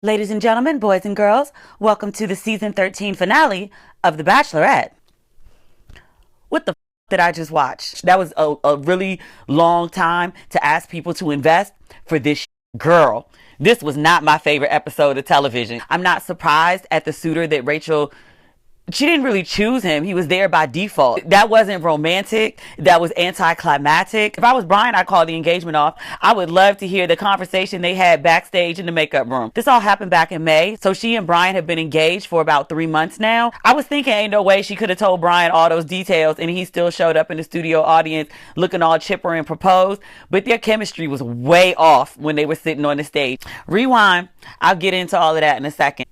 Ladies and gentlemen, boys and girls, welcome to the season 13 finale of The Bachelorette. What the did I just watch? That was a really long time to ask people to invest for this girl. This was not my favorite episode of television. I'm not surprised at the suitor that Rachel, she didn't really choose him. He was there by default. That wasn't romantic. That was anticlimactic. If I was Brian, I'd call the engagement off. I would love to hear the conversation they had backstage in the makeup room. This all happened back in May. So she and Brian have been engaged for about 3 months now. I was thinking ain't no way she could have told Brian all those details and he still showed up in the studio audience looking all chipper and proposed. But their chemistry was way off when they were sitting on the stage. Rewind. I'll get into all of that in a second.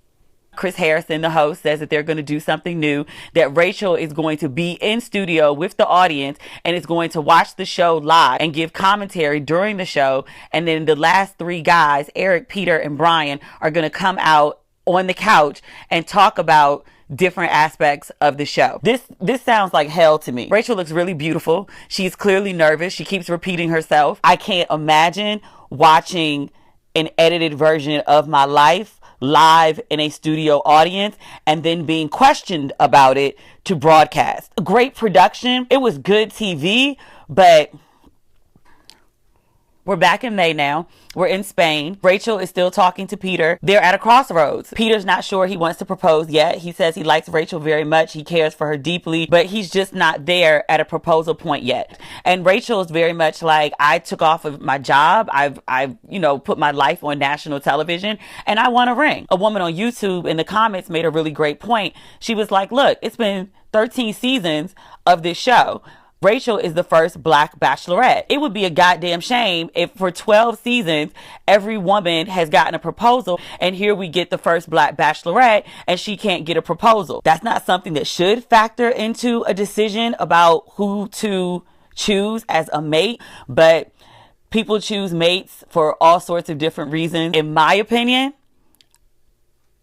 Chris Harrison, the host, says that they're going to do something new, that Rachel is going to be in studio with the audience and is going to watch the show live and give commentary during the show. And then the last three guys, Eric, Peter, and Brian, are going to come out on the couch and talk about different aspects of the show. This sounds like hell to me. Rachel looks really beautiful. She's clearly nervous. She keeps repeating herself. I can't imagine watching an edited version of my life live in a studio audience and then being questioned about it to broadcast. Great production. It was good TV, but we're back in May now. We're in Spain. Rachel is still talking to Peter. They're at a crossroads. Peter's not sure he wants to propose yet. He says he likes Rachel very much. He cares for her deeply, but he's just not there at a proposal point yet. And Rachel is very much like, I took off of my job. I've put my life on national television and I want a ring. A woman on YouTube in the comments made a really great point. She was like, look, it's been 13 seasons of this show. Rachel is the first black bachelorette. It would be a goddamn shame if for 12 seasons, every woman has gotten a proposal and here we get the first black bachelorette and she can't get a proposal. That's not something that should factor into a decision about who to choose as a mate, but people choose mates for all sorts of different reasons. In my opinion,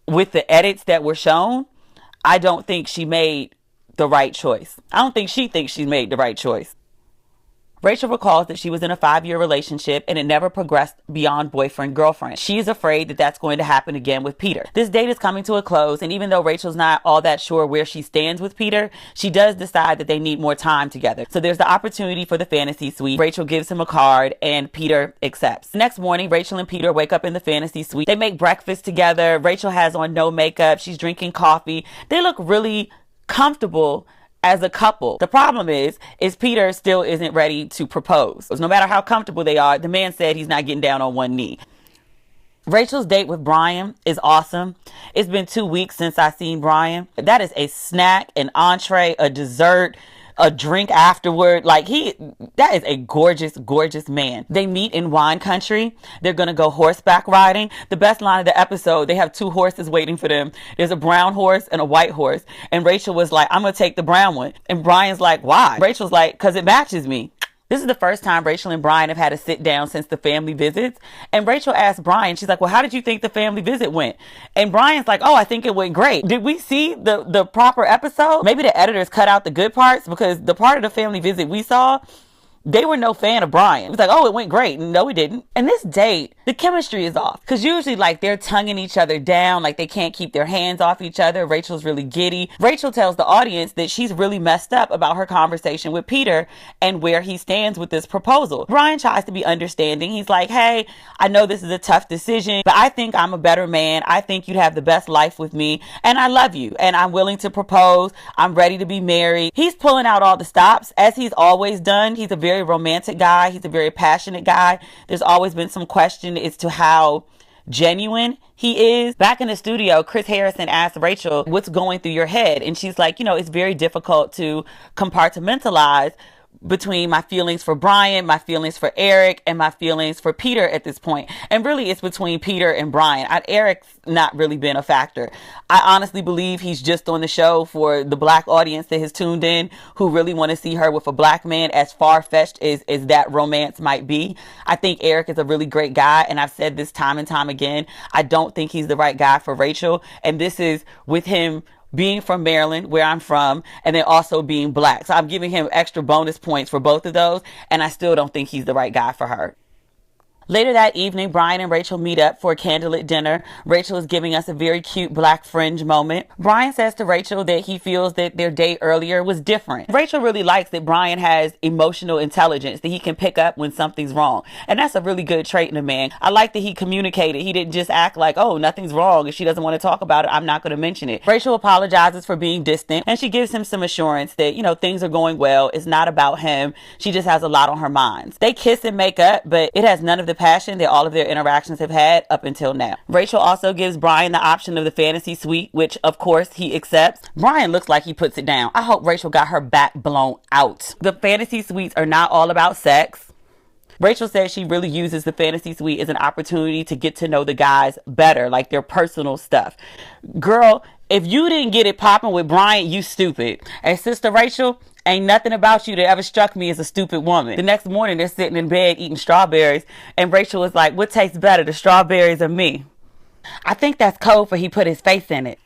with the edits that were shown, I don't think she made the right choice. I don't think she thinks she's made the right choice. Rachel recalls that she was in a 5-year relationship and it never progressed beyond boyfriend-girlfriend. She is afraid that that's going to happen again with Peter. This date is coming to a close, and even though Rachel's not all that sure where she stands with Peter, she does decide that they need more time together. So there's the opportunity for the fantasy suite. Rachel gives him a card and Peter accepts. Next morning, Rachel and Peter wake up in the fantasy suite. They make breakfast together. Rachel has on no makeup. She's drinking coffee. They look really comfortable as a couple. The problem is Peter still isn't ready to propose. No matter how comfortable they are, the man said he's not getting down on one knee. Rachel's date with Brian is awesome. It's been 2 weeks since I seen Brian. That is a snack, an entree, a dessert, a drink afterward. That is a gorgeous, gorgeous man. They meet in wine country. They're going to go horseback riding. The best line of the episode, they have 2 horses waiting for them. There's a brown horse and a white horse. And Rachel was like, I'm going to take the brown one. And Brian's like, why? Rachel's like, because it matches me. This is the first time Rachel and Brian have had a sit down since the family visits. And Rachel asked Brian, she's like, well, how did you think the family visit went? And Brian's like, oh, I think it went great. Did we see the proper episode? Maybe the editors cut out the good parts, because the part of the family visit we saw, they were no fan of Brian. It was like, oh, it went great. No, it didn't. And this date, the chemistry is off. Because usually, they're tonguing each other down. They can't keep their hands off each other. Rachel's really giddy. Rachel tells the audience that she's really messed up about her conversation with Peter and where he stands with this proposal. Brian tries to be understanding. He's like, hey, I know this is a tough decision, but I think I'm a better man. I think you'd have the best life with me. And I love you. And I'm willing to propose. I'm ready to be married. He's pulling out all the stops, as he's always done. He's a very romantic guy. He's a very passionate guy. There's always been some question as to how genuine he is. Back in the studio, Chris Harrison asked Rachel, what's going through your head? And she's like, it's very difficult to compartmentalize between my feelings for Brian, my feelings for Eric, and my feelings for Peter at this point. And really, it's between Peter and Brian. Eric's not really been a factor. I honestly believe he's just on the show for the black audience that has tuned in, who really want to see her with a black man, as far-fetched as that romance might be. I think Eric is a really great guy, and I've said this time and time again. I don't think he's the right guy for Rachel, and this is with him being from Maryland, where I'm from, and then also being black. So I'm giving him extra bonus points for both of those, and I still don't think he's the right guy for her. Later that evening, Brian and Rachel meet up for a candlelit dinner. Rachel is giving us a very cute black fringe moment. Brian says to Rachel that he feels that their date earlier was different. Rachel really likes that Brian has emotional intelligence, that he can pick up when something's wrong. And that's a really good trait in a man. I like that he communicated. He didn't just act like, oh, nothing's wrong. If she doesn't want to talk about it, I'm not going to mention it. Rachel apologizes for being distant, and she gives him some assurance that, things are going well. It's not about him. She just has a lot on her mind. They kiss and make up, but it has none of the passion that all of their interactions have had up until now. Rachel also gives Brian the option of the fantasy suite, which of course he accepts. Brian looks like he puts it down. I hope Rachel got her back blown out. The fantasy suites are not all about sex. Rachel says she really uses the fantasy suite as an opportunity to get to know the guys better, like their personal stuff. Girl, if you didn't get it popping with Brian, you stupid. And Sister Rachel, ain't nothing about you that ever struck me as a stupid woman. The next morning, they're sitting in bed eating strawberries, and Rachel is like, what tastes better, the strawberries or me? I think that's code for he put his face in it.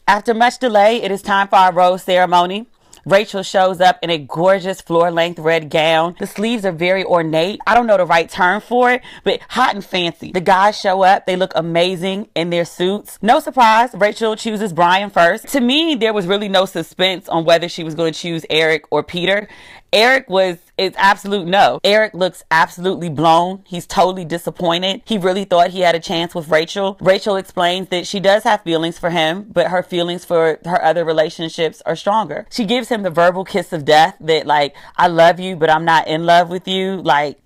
After much delay, it is time for our rose ceremony. Rachel shows up in a gorgeous floor-length red gown. The sleeves are very ornate. I don't know the right term for it, but hot and fancy. The guys show up. They look amazing in their suits. No surprise, Rachel chooses Brian first. To me, there was really no suspense on whether she was going to choose Eric or Peter. It's absolute no. Eric looks absolutely blown. He's totally disappointed. He really thought he had a chance with Rachel. Rachel explains that she does have feelings for him, but her feelings for her other relationships are stronger. She gives him the verbal kiss of death that, like, I love you, but I'm not in love with you. Like,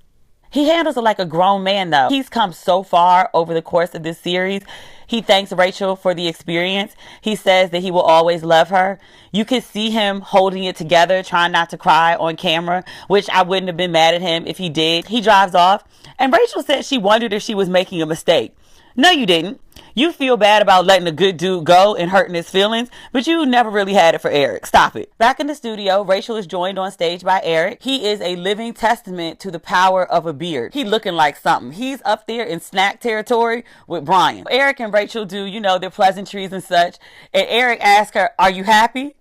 he handles it like a grown man, though. He's come so far over the course of this series. He thanks Rachel for the experience. He says that he will always love her. You can see him holding it together, trying not to cry on camera, which I wouldn't have been mad at him if he did. He drives off, and Rachel said she wondered if she was making a mistake. No, you didn't. You feel bad about letting a good dude go and hurting his feelings, but you never really had it for Eric. Stop it. Back in the studio, Rachel is joined on stage by Eric. He is a living testament to the power of a beard. He looking like something. He's up there in snack territory with Brian. Eric and Rachel do, their pleasantries and such. And Eric asks her, are you happy?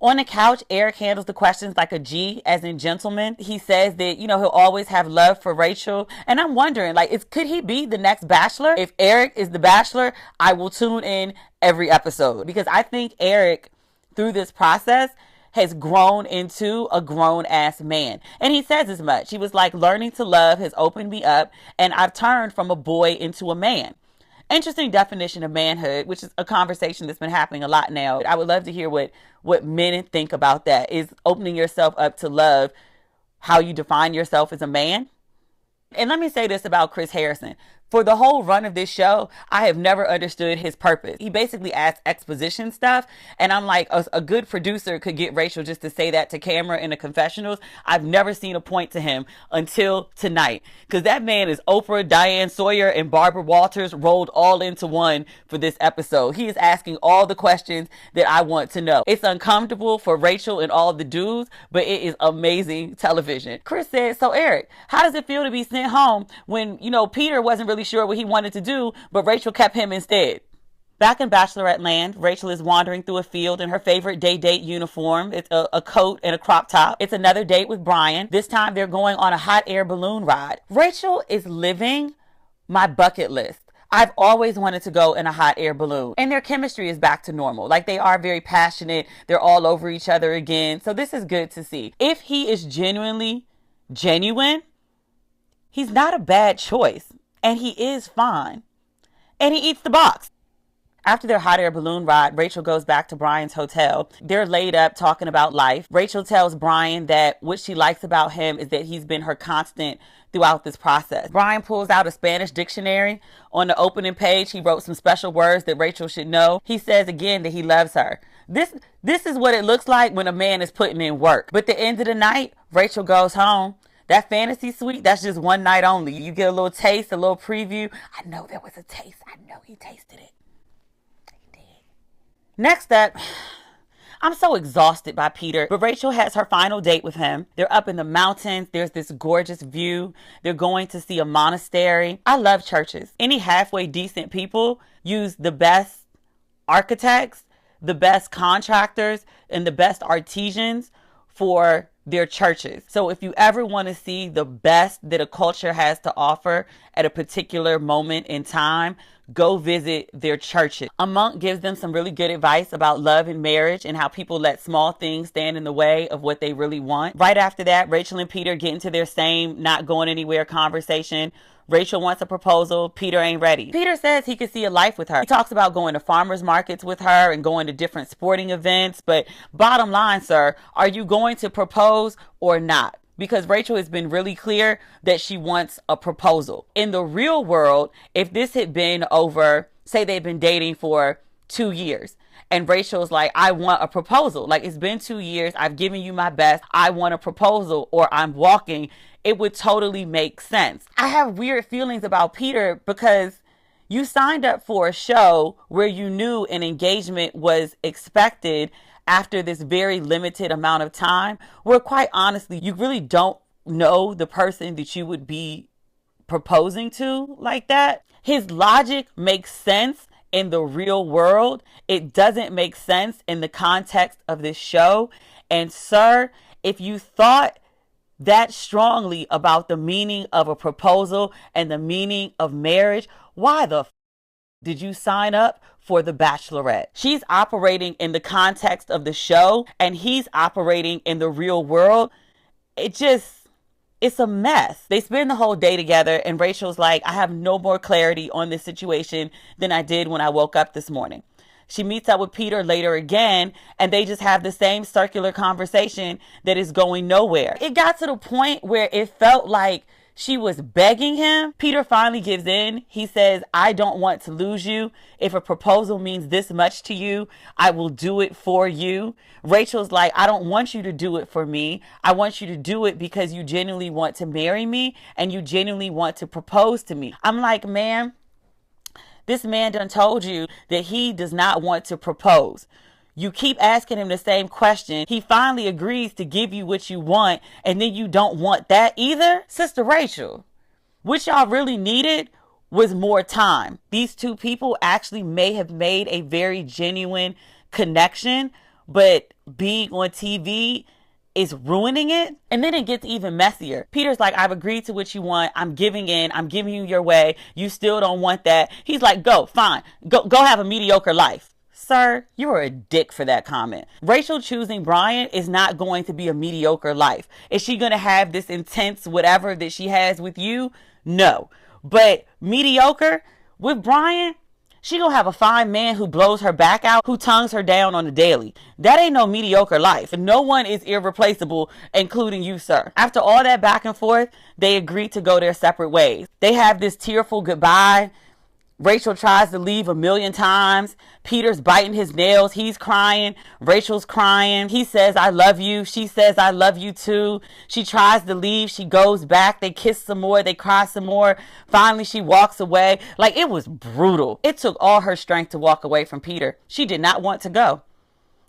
On the couch, Eric handles the questions like a G, as in gentleman. He says that, he'll always have love for Rachel. And I'm wondering, could he be the next Bachelor? If Eric is the Bachelor, I will tune in every episode. Because I think Eric, through this process, has grown into a grown-ass man. And he says as much. He was like, learning to love has opened me up, and I've turned from a boy into a man. Interesting definition of manhood, which is a conversation that's been happening a lot now. I would love to hear what men think about that. Is opening yourself up to love how you define yourself as a man? And let me say this about Chris Harrison. For the whole run of this show, I have never understood his purpose. He basically asks exposition stuff, and I'm like, a good producer could get Rachel just to say that to camera in the confessionals. I've never seen a point to him until tonight, because that man is Oprah, Diane Sawyer, and Barbara Walters rolled all into one for this episode. He is asking all the questions that I want to know. It's uncomfortable for Rachel and all the dudes, but it is amazing television. Chris said, so Eric, how does it feel to be sent home when, Peter wasn't really sure what he wanted to do, but Rachel kept him instead? Back in Bachelorette land, Rachel is wandering through a field in her favorite date uniform. It's a coat and a crop top. It's another date with Brian. This time they're going on a hot air balloon ride. Rachel is living my bucket list. I've always wanted to go in a hot air balloon, and their chemistry is back to normal. Like, they are very passionate. They're all over each other again. So this is good to see. If he is genuine, he's not a bad choice. And he is fine. And he eats the box. After their hot air balloon ride, Rachel goes back to Brian's hotel. They're laid up talking about life. Rachel tells Brian that what she likes about him is that he's been her constant throughout this process. Brian pulls out a Spanish dictionary. On the opening page, he wrote some special words that Rachel should know. He says again that he loves her. This is what it looks like when a man is putting in work. But at the end of the night, Rachel goes home. That fantasy suite, that's just one night only. You get a little taste, a little preview. I know there was a taste. I know he tasted it. He did. Next up, I'm so exhausted by Peter, but Rachel has her final date with him. They're up in the mountains. There's this gorgeous view. They're going to see a monastery. I love churches. Any halfway decent people use the best architects, the best contractors, and the best artisans for their churches. So if you ever want to see the best that a culture has to offer at a particular moment in time, go visit their churches. A monk gives them some really good advice about love and marriage and how people let small things stand in the way of what they really want. Right after that, Rachel and Peter get into their same not going anywhere conversation. Rachel wants a proposal. Peter ain't ready. Peter says he could see a life with her. He talks about going to farmers markets with her and going to different sporting events. But bottom line, sir, are you going to propose or not? Because Rachel has been really clear that she wants a proposal. In the real world, if this had been over, say they've been dating for 2 years, and Rachel's like, I want a proposal. Like, it's been 2 years. I've given you my best. I want a proposal, or I'm walking. It would totally make sense. I have weird feelings about Peter because you signed up for a show where you knew an engagement was expected after this very limited amount of time, where quite honestly, you really don't know the person that you would be proposing to like that. His logic makes sense in the real world. It doesn't make sense in the context of this show. And sir, if you thought that strongly about the meaning of a proposal and the meaning of marriage, why the did you sign up for the Bachelorette? She's operating in the context of the show and he's operating in the real world. It's a mess. They spend the whole day together and Rachel's like, I have no more clarity on this situation than I did when I woke up this morning. She meets up with Peter later again, and they just have the same circular conversation that is going nowhere. It got to the point where it felt like she was begging him. Peter finally gives in. He says, I don't want to lose you. If a proposal means this much to you, I will do it for you. Rachel's like, I don't want you to do it for me. I want you to do it because you genuinely want to marry me and you genuinely want to propose to me. I'm like, man, this man done told you that he does not want to propose. You keep asking him the same question. He finally agrees to give you what you want, and then you don't want that either? Sister Rachel, what y'all really needed was more time. These two people actually may have made a very genuine connection, but being on TV is ruining it. And then it gets even messier. Peter's like, I've agreed to what you want. I'm giving in. I'm giving you your way. You still don't want that. He's like, go, fine. Go have a mediocre life. Sir, you are a dick for that comment. Rachel choosing Brian is not going to be a mediocre life. Is she going to have this intense whatever that she has with you? No. But mediocre with Brian, she gonna have a fine man who blows her back out, who tongues her down on the daily. That ain't no mediocre life. No one is irreplaceable, including you, sir. After all that back and forth, they agree to go their separate ways. They have this tearful goodbye. Rachel tries to leave 1,000,000 times. Peter's biting his nails. He's crying. Rachel's crying. He says, I love you. She says, I love you too. She tries to leave. She goes back. They kiss some more. They cry some more. Finally, she walks away. Like, it was brutal. It took all her strength to walk away from Peter. She did not want to go.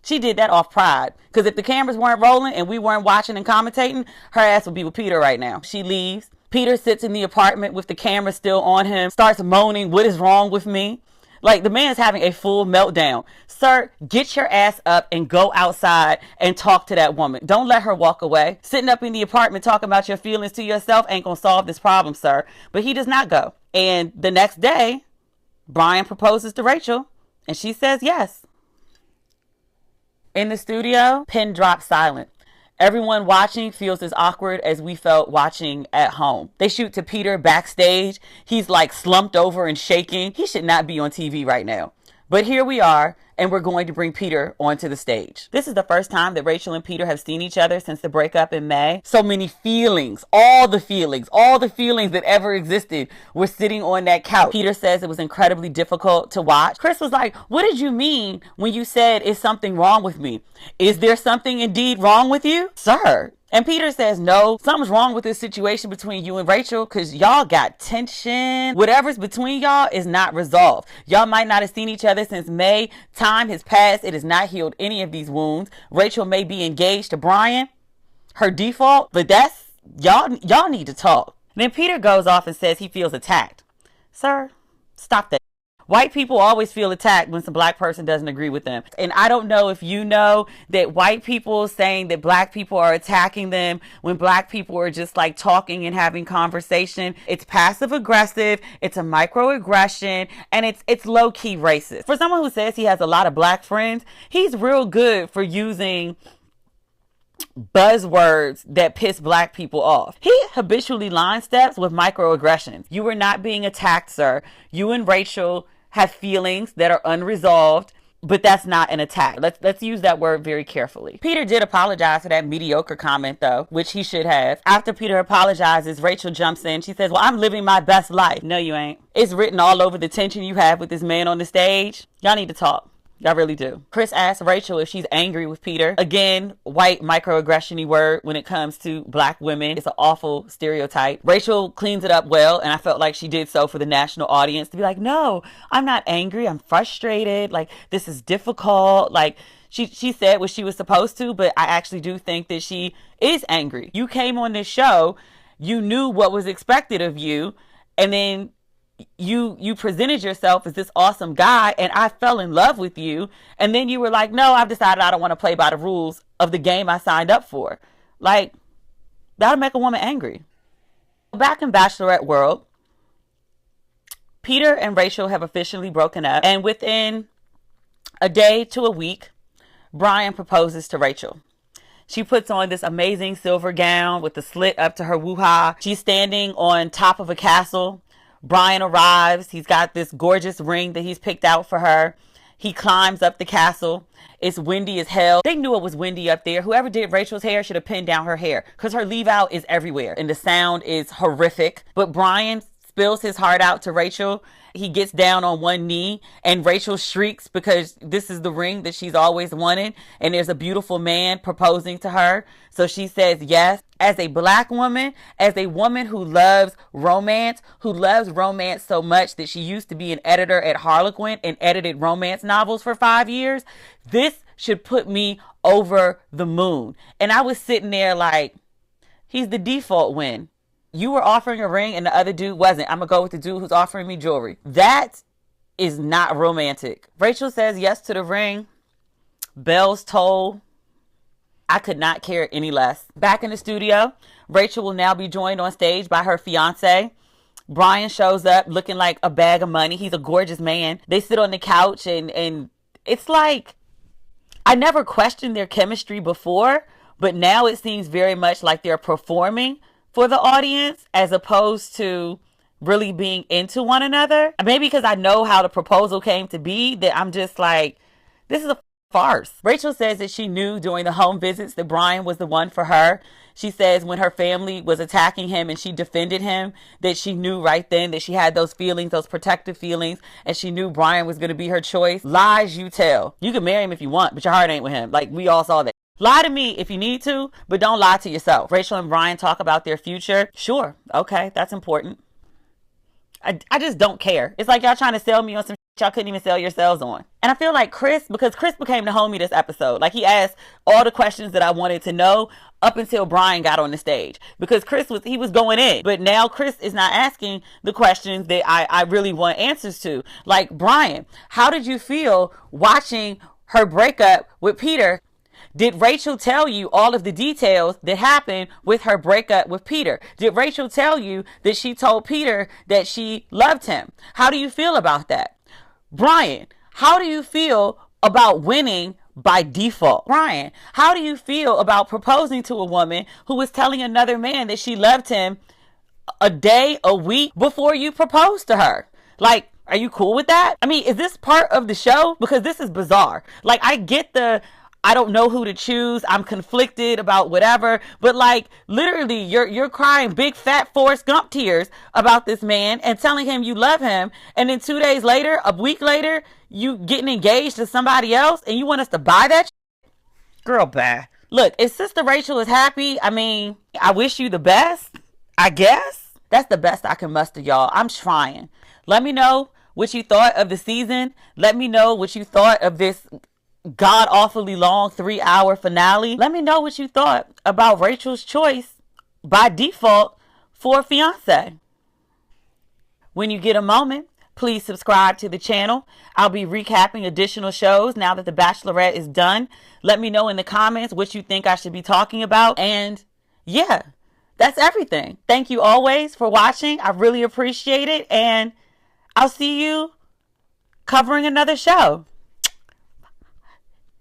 She did that off pride. Because if the cameras weren't rolling and we weren't watching and commentating, her ass would be with Peter right now. She leaves. Peter sits in the apartment with the camera still on him, starts moaning, what is wrong with me? Like, the man is having a full meltdown. Sir, get your ass up and go outside and talk to that woman. Don't let her walk away. Sitting up in the apartment talking about your feelings to yourself ain't gonna solve this problem, sir. But he does not go. And the next day, Brian proposes to Rachel, and she says yes. In the studio, pin drops silent. Everyone watching feels as awkward as we felt watching at home. They shoot to Peter backstage. He's like slumped over and shaking. He should not be on TV right now. But here we are, and we're going to bring Peter onto the stage. This is the first time that Rachel and Peter have seen each other since the breakup in May. So many feelings, all the feelings that ever existed were sitting on that couch. Peter says it was incredibly difficult to watch. Chris was like, what did you mean when you said, is something wrong with me? Is there something indeed wrong with you? Sir. And Peter says, no, something's wrong with this situation between you and Rachel because y'all got tension. Whatever's between y'all is not resolved. Y'all might not have seen each other since May. Time has passed. It has not healed any of these wounds. Rachel may be engaged to Brian, her default, but that's, y'all need to talk. Then Peter goes off and says he feels attacked. Sir, stop that. White people always feel attacked when some black person doesn't agree with them. And I don't know if you know that white people saying that black people are attacking them when black people are just like talking and having conversation. It's passive aggressive. It's a microaggression, and it's low key racist. For someone who says he has a lot of black friends, he's real good for using buzzwords that piss black people off. He habitually line steps with microaggressions. You were not being attacked, sir. You and Rachel have feelings that are unresolved, but that's not an attack. Let's use that word very carefully. Peter did apologize for that mediocre comment though, which he should have. After Peter apologizes, Rachel jumps in. She says, well, I'm living my best life. No, you ain't. It's written all over the tension you have with this man on the stage. Y'all need to talk. Y'all really do. Chris asked Rachel if she's angry with Peter. Again, white microaggression-y word when it comes to black women. It's an awful stereotype. Rachel cleans it up well, and I felt like she did so for the national audience to be like, no, I'm not angry. I'm frustrated. Like, this is difficult. Like, she said what she was supposed to, but I actually do think that she is angry. You came on this show, you knew what was expected of you, and then you presented yourself as this awesome guy, and I fell in love with you, and then you were like, no, I've decided I don't want to play by the rules of the game I signed up for. Like, that'll make a woman angry. Back in Bachelorette world, Peter and Rachel have officially broken up, and within a day to a week, Brian proposes to Rachel. She puts on this amazing silver gown with the slit up to her woo-ha. She's standing on top of a castle. Brian arrives. He's got this gorgeous ring that he's picked out for her. He climbs up the castle. It's windy as hell. They knew it was windy up there. Whoever did Rachel's hair should have pinned down her hair because her leave out is everywhere and the sound is horrific. But Brian spills his heart out to Rachel. He gets down on one knee and Rachel shrieks because this is the ring that she's always wanted. And there's a beautiful man proposing to her. So she says yes. As a black woman, as a woman who loves romance so much that she used to be an editor at Harlequin and edited romance novels for 5 years, this should put me over the moon. And I was sitting there like, he's the default win. You were offering a ring and the other dude wasn't. I'm going to go with the dude who's offering me jewelry. That is not romantic. Rachel says yes to the ring. Bells toll. I could not care any less. Back in the studio, Rachel will now be joined on stage by her fiance. Brian shows up looking like a bag of money. He's a gorgeous man. They sit on the couch and it's like, I never questioned their chemistry before, but now it seems very much like they're performing for the audience as opposed to really being into one another. Maybe because I know how the proposal came to be that I'm just like, this is a farce. Rachel says that she knew during the home visits that Brian was the one for her. She says when her family was attacking him and she defended him, that she knew right then that she had those feelings, those protective feelings, and she knew Brian was going to be her choice. Lies you tell. You can marry him if you want, but your heart ain't with him. Like, we all saw that. Lie to me if you need to, but don't lie to yourself. Rachel and Brian talk about their future. Sure. Okay. That's important. I just don't care. It's like y'all trying to sell me on some shit y'all couldn't even sell yourselves on. And I feel like Chris, because Chris became the homie this episode. Like, he asked all the questions that I wanted to know up until Brian got on the stage. Because Chris was going in. But now Chris is not asking the questions that I really want answers to. Like, Brian, how did you feel watching her breakup with Peter? Did Rachel tell you all of the details that happened with her breakup with Peter? Did Rachel tell you that she told Peter that she loved him? How do you feel about that? Brian, how do you feel about winning by default? Brian, how do you feel about proposing to a woman who was telling another man that she loved him a day, a week before you proposed to her? Like, are you cool with that? I mean, is this part of the show? Because this is bizarre. Like, I get I don't know who to choose. I'm conflicted about whatever. But like, literally, you're crying big fat Forrest Gump tears about this man and telling him you love him. And then 2 days later, a week later, you getting engaged to somebody else and you want us to buy that shit? Girl, bye. Look, if Sister Rachel is happy, I mean, I wish you the best, I guess. That's the best I can muster, y'all. I'm trying. Let me know what you thought of the season. Let me know what you thought of this god awfully long 3-hour finale. Let me know what you thought about Rachel's choice by default for a fiance. When you get a moment, please subscribe to the channel. I'll be recapping additional shows now that The Bachelorette is done. Let me know in the comments what you think I should be talking about. And yeah, that's everything. Thank you always for watching. I really appreciate it. And I'll see you covering another show.